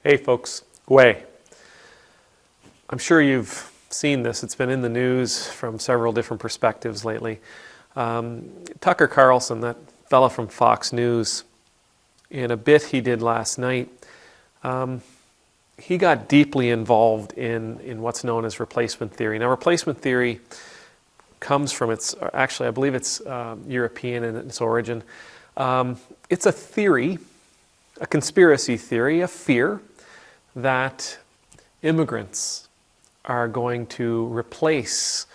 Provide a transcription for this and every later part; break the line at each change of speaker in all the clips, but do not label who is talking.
Hey folks, Gway. I'm sure you've seen this. It's been in the news from several different perspectives lately. Tucker Carlson, that fella from Fox News, in a bit he did last night, he got deeply involved in what's known as replacement theory. Now, replacement theory comes from I believe it's European in its origin. It's a theory, a conspiracy theory, a fear that immigrants are going to replace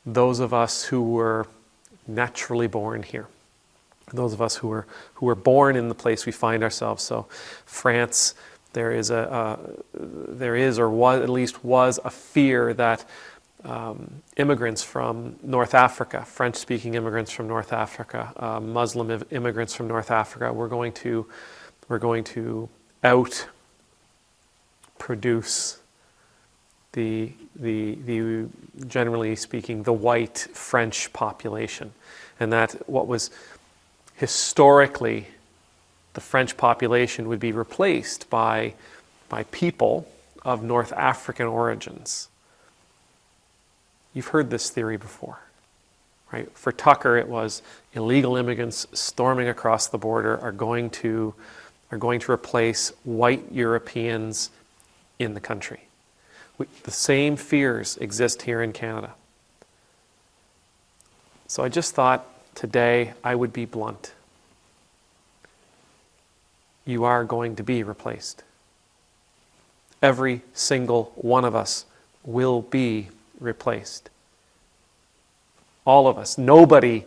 those of us who were naturally born here. Those of us who were born in the place we find ourselves. So, France, there is or was at least was a fear that immigrants from North Africa, French-speaking immigrants from North Africa, Muslim immigrants from North Africa, we're going to outproduce the generally speaking the white French population, and that what was historically the French population would be replaced by people of North African origins. You've heard this theory before, right? For Tucker, it was illegal immigrants storming across the border are going to replace white Europeans in the country. The same fears exist here in Canada. So I just thought today I would be blunt. You are going to be replaced. Every single one of us will be replaced. All of us. Nobody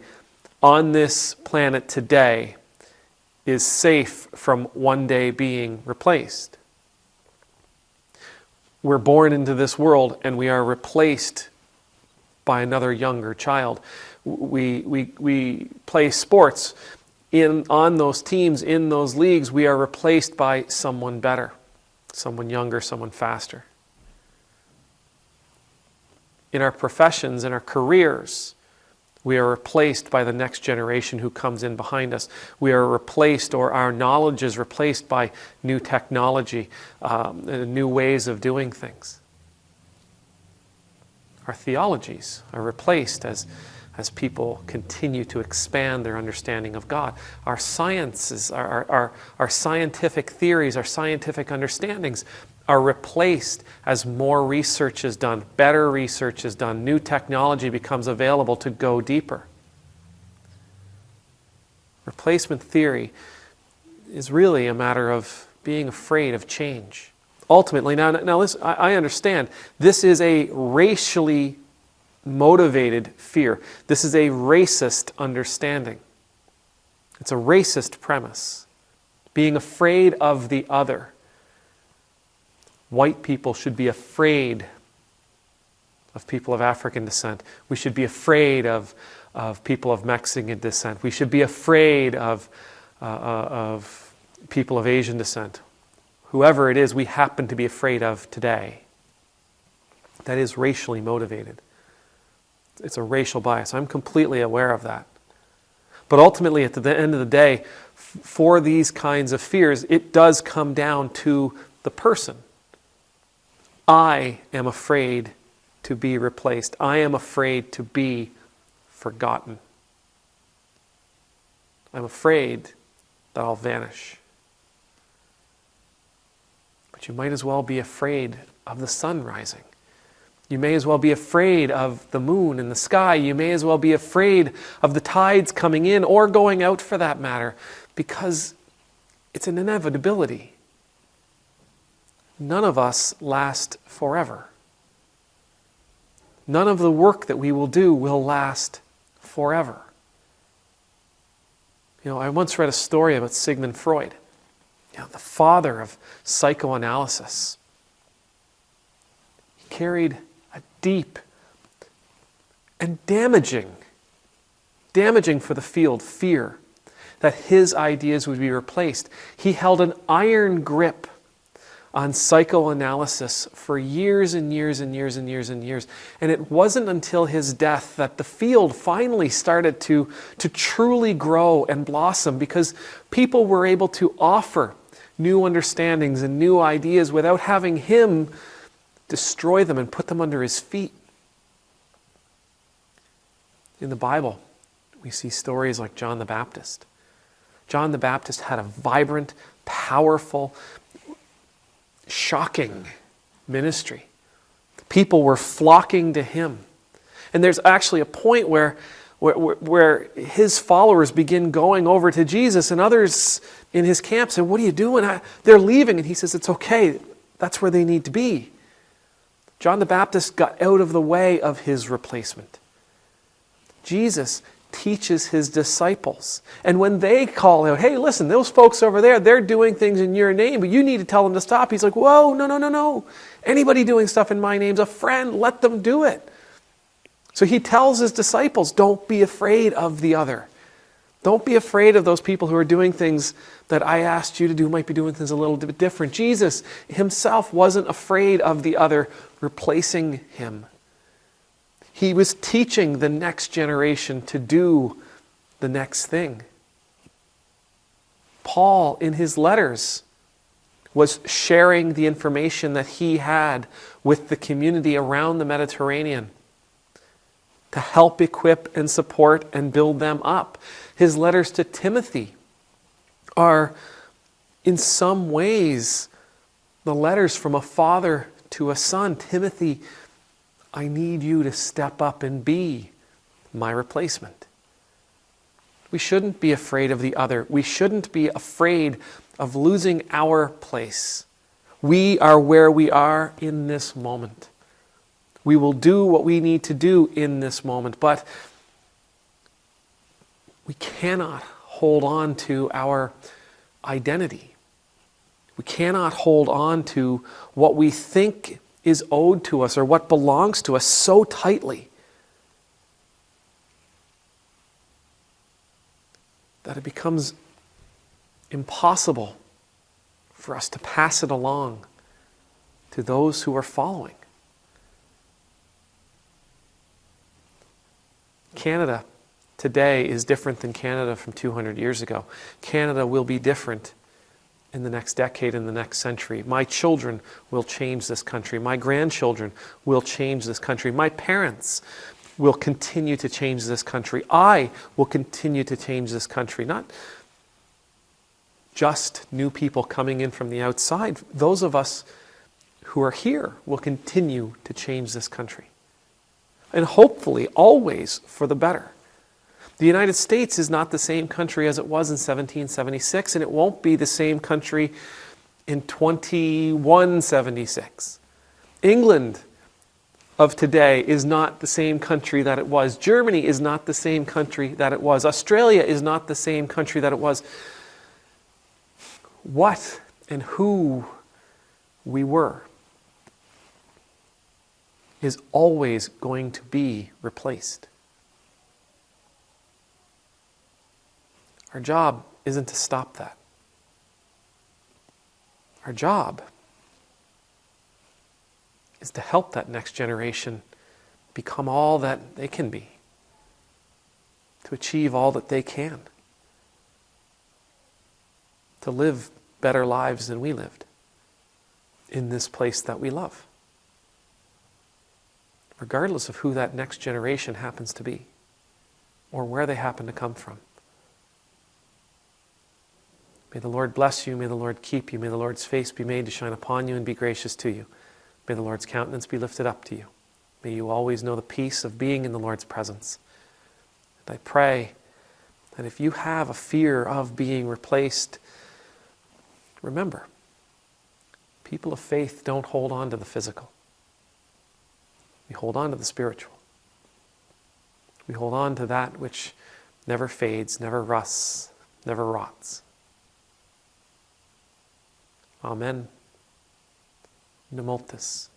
on this planet today is safe from one day being replaced. We're born into this world and we are replaced by another younger child. We play sports. On those teams, in those leagues, we are replaced by someone better, someone younger, someone faster. In our professions, in our careers, we are replaced by the next generation who comes in behind us. We are replaced, or our knowledge is replaced by new technology, new ways of doing things. Our theologies are replaced as people continue to expand their understanding of God. Our sciences, our scientific theories, our scientific understandings are replaced as more research is done, better research is done, new technology becomes available to go deeper. Replacement theory is really a matter of being afraid of change. Ultimately, now listen, I understand, this is a racially motivated fear. This is a racist understanding. It's a racist premise. Being afraid of the other. White people should be afraid of people of African descent. We should be afraid of people of Mexican descent. We should be afraid of people of Asian descent. Whoever it is we happen to be afraid of today. That is racially motivated. It's a racial bias. I'm completely aware of that. But ultimately, at the end of the day, for these kinds of fears, it does come down to the person. I am afraid to be replaced. I am afraid to be forgotten. I'm afraid that I'll vanish. But you might as well be afraid of the sun rising. You may as well be afraid of the moon in the sky. You may as well be afraid of the tides coming in or going out, for that matter, because it's an inevitability. None of us last forever. None of the work that we will do will last forever. I once read a story about Sigmund Freud, the father of psychoanalysis. He carried a deep and damaging for the field fear that his ideas would be replaced. He held an iron grip on psychoanalysis for years and years and years and years and years. And it wasn't until his death that the field finally started to truly grow and blossom, because people were able to offer new understandings and new ideas without having Him destroy them and put them under His feet. In the Bible, we see stories like John the Baptist. John the Baptist had a vibrant, powerful, shocking ministry. People were flocking to him. And there's actually a point where his followers begin going over to Jesus, and others in his camp say, "What are you doing?" They're leaving. And he says, "It's okay. That's where they need to be." John the Baptist got out of the way of his replacement. Jesus teaches his disciples. And when they call out, "Hey, listen, those folks over there, they're doing things in your name, but you need to tell them to stop." He's like, "Whoa, no. Anybody doing stuff in my name's a friend. Let them do it." So he tells his disciples, don't be afraid of the other. Don't be afraid of those people who are doing things that I asked you to do, might be doing things a little bit different. Jesus himself wasn't afraid of the other replacing him. He was teaching the next generation to do the next thing. Paul, in his letters, was sharing the information that he had with the community around the Mediterranean to help equip and support and build them up. His letters to Timothy are, in some ways, the letters from a father to a son. Timothy, I need you to step up and be my replacement. We shouldn't be afraid of the other. We shouldn't be afraid of losing our place. We are where we are in this moment. We will do what we need to do in this moment, but we cannot hold on to our identity. We cannot hold on to what we think is owed to us or what belongs to us so tightly that it becomes impossible for us to pass it along to those who are following. Canada today is different than Canada from 200 years ago. Canada will be different in the next decade, in the next century. My children will change this country. My grandchildren will change this country. My parents will continue to change this country. I will continue to change this country. Not just new people coming in from the outside. Those of us who are here will continue to change this country. And hopefully, always for the better. The United States is not the same country as it was in 1776, and it won't be the same country in 2176. England of today is not the same country that it was. Germany is not the same country that it was. Australia is not the same country that it was. What and who we were is always going to be replaced. Our job isn't to stop that. Our job is to help that next generation become all that they can be, to achieve all that they can, to live better lives than we lived in this place that we love, regardless of who that next generation happens to be or where they happen to come from. May the Lord bless you. May the Lord keep you. May the Lord's face be made to shine upon you and be gracious to you. May the Lord's countenance be lifted up to you. May you always know the peace of being in the Lord's presence. And I pray that if you have a fear of being replaced, remember, people of faith don't hold on to the physical. We hold on to the spiritual. We hold on to that which never fades, never rusts, never rots. Amen. Nemultus.